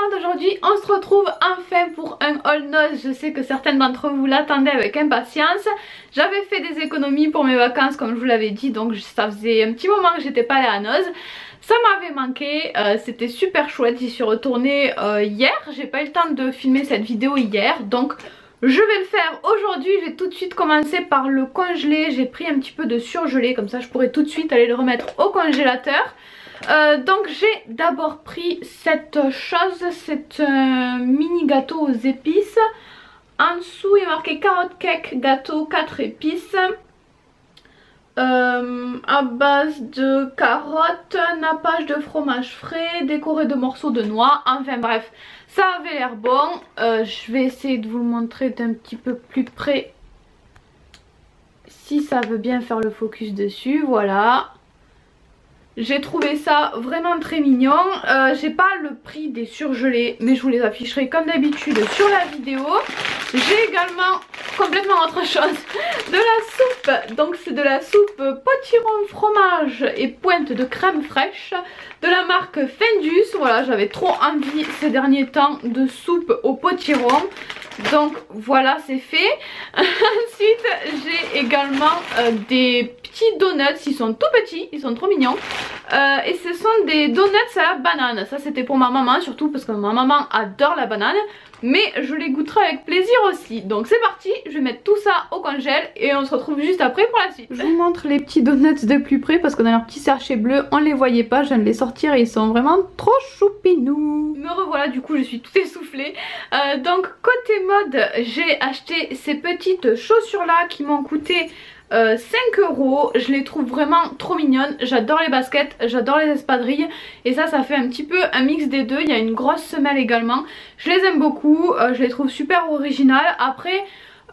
maman d'aujourd'hui, on se retrouve enfin pour un haul noces. Je sais que certaines d'entre vous l'attendaient avec impatience. J'avais fait des économies pour mes vacances comme je vous l'avais dit, donc ça faisait un petit moment que j'étais pas allée à Noz. Ça m'avait manqué, c'était super chouette, j'y suis retournée hier. J'ai pas eu le temps de filmer cette vidéo hier, donc je vais le faire aujourd'hui. Je vais tout de suite commencer par le congeler. J'ai pris un petit peu de surgelé, comme ça je pourrais tout de suite aller le remettre au congélateur. Donc j'ai d'abord pris cette chose, c'est un mini gâteau aux épices. En dessous il est marqué carotte cake gâteau 4 épices. À base de carottes, nappage de fromage frais, décoré de morceaux de noix. Enfin bref, ça avait l'air bon. Je vais essayer de vous le montrer d'un petit peu plus près, si ça veut bien faire le focus dessus. Voilà. J'ai trouvé ça vraiment très mignon. J'ai pas le prix des surgelés, mais je vous les afficherai comme d'habitude sur la vidéo. J'ai également complètement autre chose, de la soupe. Donc c'est de la soupe potiron fromage et pointe de crème fraîche de la marque Findus. Voilà, j'avais trop envie ces derniers temps de soupe au potiron. Donc voilà, c'est fait. Ensuite j'ai également des petits donuts. Ils sont tout petits, ils sont trop mignons. Et ce sont des donuts à la banane. Ça c'était pour ma maman, surtout parce que ma maman adore la banane. Mais je les goûterai avec plaisir aussi. Donc c'est parti, je vais mettre tout ça au congèle et on se retrouve juste après pour la suite. Je vous montre les petits donuts de plus près parce que dans leur petit sachet bleu on les voyait pas. Je viens de les sortir et ils sont vraiment trop choupinous. Me revoilà, du coup je suis tout essoufflée. Donc côté mode, j'ai acheté ces petites chaussures là qui m'ont coûté 5 €. Je les trouve vraiment trop mignonnes. J'adore les baskets, j'adore les espadrilles. Et ça fait un petit peu un mix des deux. Il y a une grosse semelle également. Je les aime beaucoup, je les trouve super originales. Après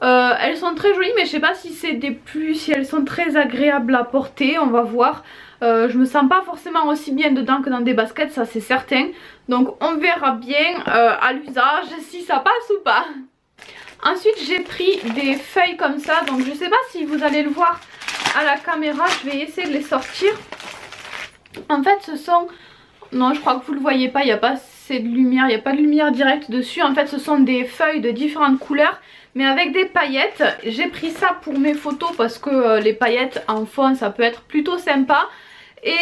elles sont très jolies, mais je sais pas si c'est des pluies, si elles sont très agréables à porter. On va voir. Je me sens pas forcément aussi bien dedans que dans des baskets, ça c'est certain. Donc on verra bien à l'usage si ça passe ou pas. Ensuite j'ai pris des feuilles comme ça, donc je sais pas si vous allez le voir à la caméra, je vais essayer de les sortir. En fait ce sont, non je crois que vous le voyez pas, il n'y a pas assez de lumière, il n'y a pas de lumière directe dessus. En fait ce sont des feuilles de différentes couleurs mais avec des paillettes. J'ai pris ça pour mes photos parce que les paillettes en fond ça peut être plutôt sympa. Et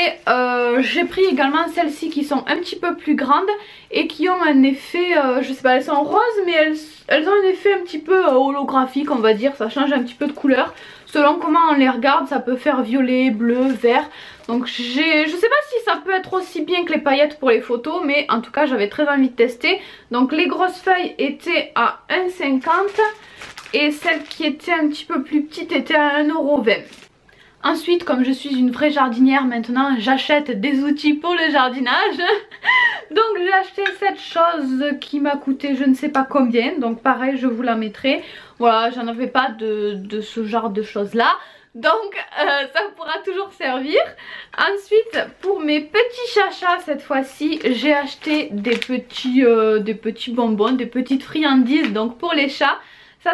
j'ai pris également celles-ci qui sont un petit peu plus grandes et qui ont un effet, je sais pas, elles sont roses mais elles ont un effet un petit peu holographique on va dire. Ça change un petit peu de couleur selon comment on les regarde, ça peut faire violet, bleu, vert. Donc je sais pas si ça peut être aussi bien que les paillettes pour les photos, mais en tout cas j'avais très envie de tester. Donc les grosses feuilles étaient à 1,50 € et celles qui étaient un petit peu plus petites étaient à 1,20 €. Ensuite, comme je suis une vraie jardinière maintenant, j'achète des outils pour le jardinage. Donc j'ai acheté cette chose qui m'a coûté je ne sais pas combien. Donc pareil, je vous la mettrai. Voilà, j'en avais pas de ce genre de choses là. Donc ça pourra toujours servir. Ensuite, pour mes petits chachas, cette fois-ci, j'ai acheté des petits bonbons, des petites friandises donc pour les chats.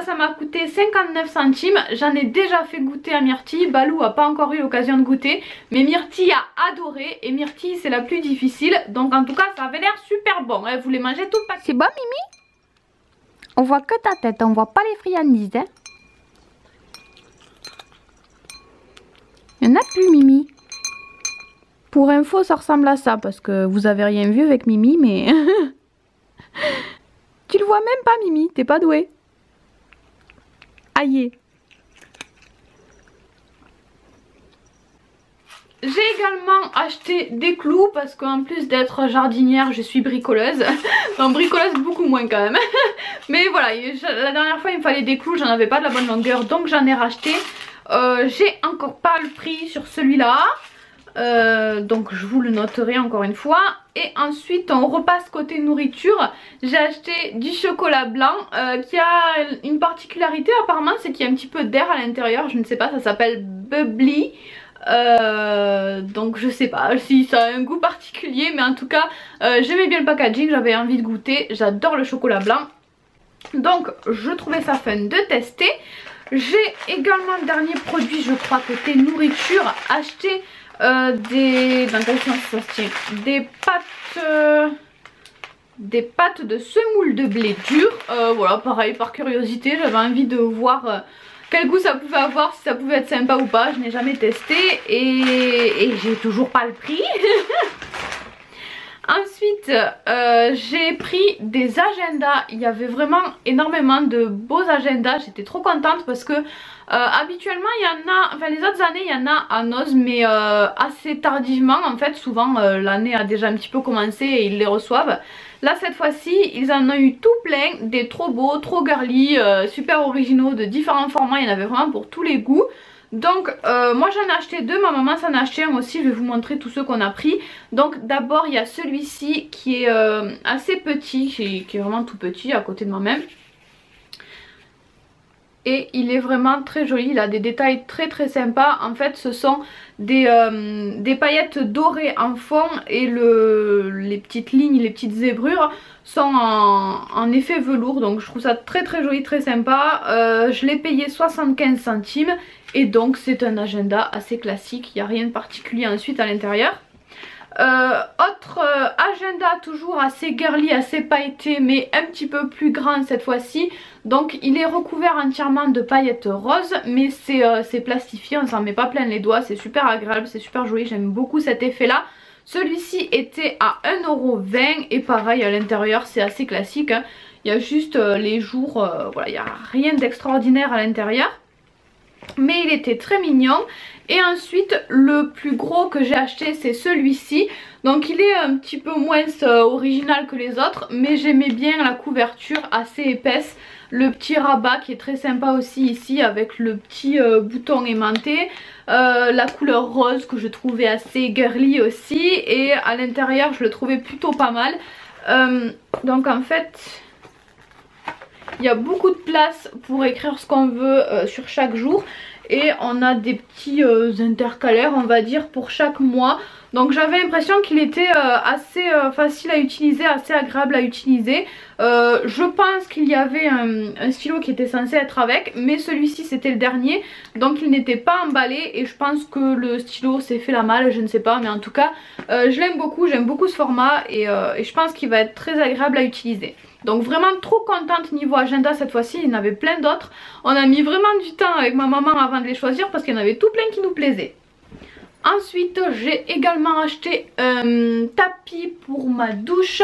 Ça m'a coûté 59 centimes. J'en ai déjà fait goûter à Myrtille. Balou a pas encore eu l'occasion de goûter, mais Myrtille a adoré. Et Myrtille c'est la plus difficile. Donc en tout cas ça avait l'air super bon. Elle voulait manger tout le paquet. C'est bon Mimi? On voit que ta tête, on voit pas les friandises hein. Il y en a plus Mimi. Pour info ça ressemble à ça parce que vous avez rien vu avec Mimi mais... Tu le vois même pas Mimi, t'es pas douée. Aïe. J'ai également acheté des clous parce qu'en plus d'être jardinière je suis bricoleuse. Donc bricoleuse beaucoup moins quand même. Mais voilà, la dernière fois il me fallait des clous, j'en avais pas de la bonne longueur donc j'en ai racheté. J'ai encore pas le prix sur celui-là. Donc je vous le noterai encore une fois. Et ensuite on repasse côté nourriture. J'ai acheté du chocolat blanc qui a une particularité apparemment, c'est qu'il y a un petit peu d'air à l'intérieur. Je ne sais pas, ça s'appelle Bubbly. Donc je sais pas si ça a un goût particulier, mais en tout cas j'aimais bien le packaging, j'avais envie de goûter. J'adore le chocolat blanc, donc je trouvais ça fun de tester. J'ai également le dernier produit je crois côté nourriture, acheté des... dans quel sens ça se tient? Des pâtes... des pâtes de semoule de blé dur. Voilà, pareil, par curiosité, j'avais envie de voir quel goût ça pouvait avoir, si ça pouvait être sympa ou pas. Je n'ai jamais testé et j'ai toujours pas le prix. Ensuite, j'ai pris des agendas. Il y avait vraiment énormément de beaux agendas. J'étais trop contente parce que habituellement il y en a, enfin les autres années il y en a à Noz, mais assez tardivement en fait. Souvent l'année a déjà un petit peu commencé et ils les reçoivent. Là cette fois-ci ils en ont eu tout plein, des trop beaux, trop girly, super originaux, de différents formats. Il y en avait vraiment pour tous les goûts. Donc moi j'en ai acheté deux, ma maman s'en a acheté un aussi, je vais vous montrer tous ceux qu'on a pris. Donc d'abord il y a celui-ci qui est assez petit, qui est vraiment tout petit à côté de moi-même. Et il est vraiment très joli, il a des détails très sympas. En fait ce sont des paillettes dorées en fond et les petites lignes, les petites zébrures sont en effet velours. Donc je trouve ça très joli, très sympa. Je l'ai payé 75 centimes et donc c'est un agenda assez classique, il n'y a rien de particulier ensuite à l'intérieur. Autre agenda toujours assez girly, assez pailleté mais un petit peu plus grand cette fois-ci. Donc il est recouvert entièrement de paillettes roses, mais c'est plastifié, on s'en met pas plein les doigts, c'est super agréable, c'est super joli, j'aime beaucoup cet effet là. Celui-ci était à 1,20 € et pareil à l'intérieur c'est assez classique, hein. Il y a juste les jours, voilà, il n'y a rien d'extraordinaire à l'intérieur. Mais il était très mignon. Et ensuite le plus gros que j'ai acheté c'est celui-ci. Donc il est un petit peu moins original que les autres, mais j'aimais bien la couverture assez épaisse. Le petit rabat qui est très sympa aussi ici avec le petit bouton aimanté. La couleur rose que je trouvais assez girly aussi. Et à l'intérieur je le trouvais plutôt pas mal. Donc en fait il y a beaucoup de place pour écrire ce qu'on veut sur chaque jour. Et on a des petits intercalaires on va dire pour chaque mois. Donc j'avais l'impression qu'il était assez facile à utiliser, assez agréable à utiliser. Je pense qu'il y avait un stylo qui était censé être avec, mais celui-ci c'était le dernier. Donc il n'était pas emballé et je pense que le stylo s'est fait la malle, je ne sais pas. Mais en tout cas je l'aime beaucoup, j'aime beaucoup ce format et je pense qu'il va être très agréable à utiliser. Donc vraiment trop contente niveau agenda cette fois-ci, il y en avait plein d'autres. On a mis vraiment du temps avec ma maman avant de les choisir parce qu'il y en avait tout plein qui nous plaisaient. Ensuite j'ai également acheté un tapis pour ma douche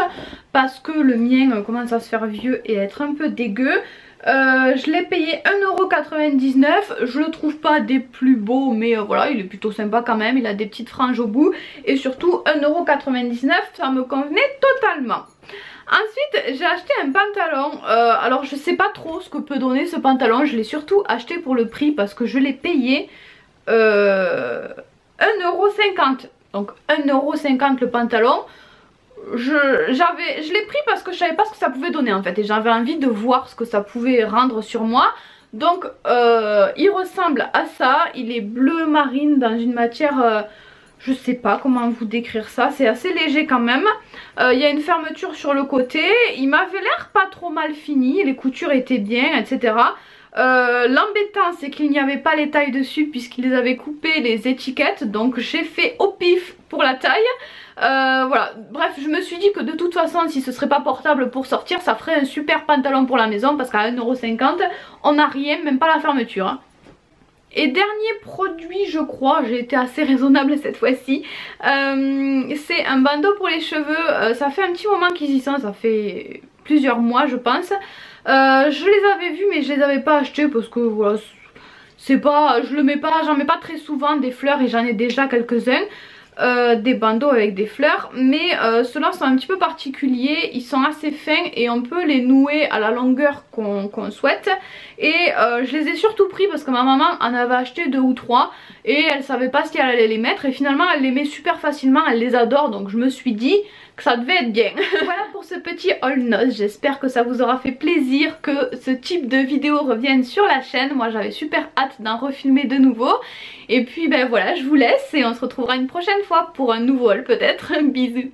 parce que le mien commence à se faire vieux et à être un peu dégueu. Je l'ai payé 1,99 €, je le trouve pas des plus beaux mais voilà il est plutôt sympa quand même, il a des petites franges au bout et surtout 1,99 €, ça me convenait totalement. Ensuite j'ai acheté un pantalon, alors je sais pas trop ce que peut donner ce pantalon, je l'ai surtout acheté pour le prix parce que je l'ai payé 1,50 €, donc 1,50 € le pantalon. Je l'ai pris parce que je savais pas ce que ça pouvait donner en fait et j'avais envie de voir ce que ça pouvait rendre sur moi. Donc il ressemble à ça, il est bleu marine dans une matière... je sais pas comment vous décrire ça, c'est assez léger quand même. Il y a une fermeture sur le côté, il m'avait l'air pas trop mal fini, les coutures étaient bien, etc. L'embêtant c'est qu'il n'y avait pas les tailles dessus puisqu'ils avaient coupé les étiquettes, donc j'ai fait au pif pour la taille. Voilà, bref je me suis dit que de toute façon si ce serait pas portable pour sortir ça ferait un super pantalon pour la maison parce qu'à 1,50 € on n'a rien, même pas la fermeture, hein. Et dernier produit je crois, j'ai été assez raisonnable cette fois-ci, c'est un bandeau pour les cheveux. Ça fait un petit moment qu'ils y sont, ça fait plusieurs mois je pense. Je les avais vus mais je les avais pas achetés parce que voilà, c'est pas, je le mets pas, j'en mets pas très souvent des fleurs et j'en ai déjà quelques-uns. Des bandeaux avec des fleurs, mais ceux-là sont un petit peu particuliers, ils sont assez fins et on peut les nouer à la longueur qu'on souhaite. Et je les ai surtout pris parce que ma maman en avait acheté 2 ou 3 et elle savait pas si elle allait les mettre et finalement elle les met super facilement, elle les adore, donc je me suis dit que ça devait être bien. Voilà pour ce petit haul Noz, j'espère que ça vous aura fait plaisir que ce type de vidéo revienne sur la chaîne. Moi j'avais super hâte d'en refilmer de nouveau. Et puis ben voilà, je vous laisse et on se retrouvera une prochaine fois pour un nouveau haul peut-être. Bisous.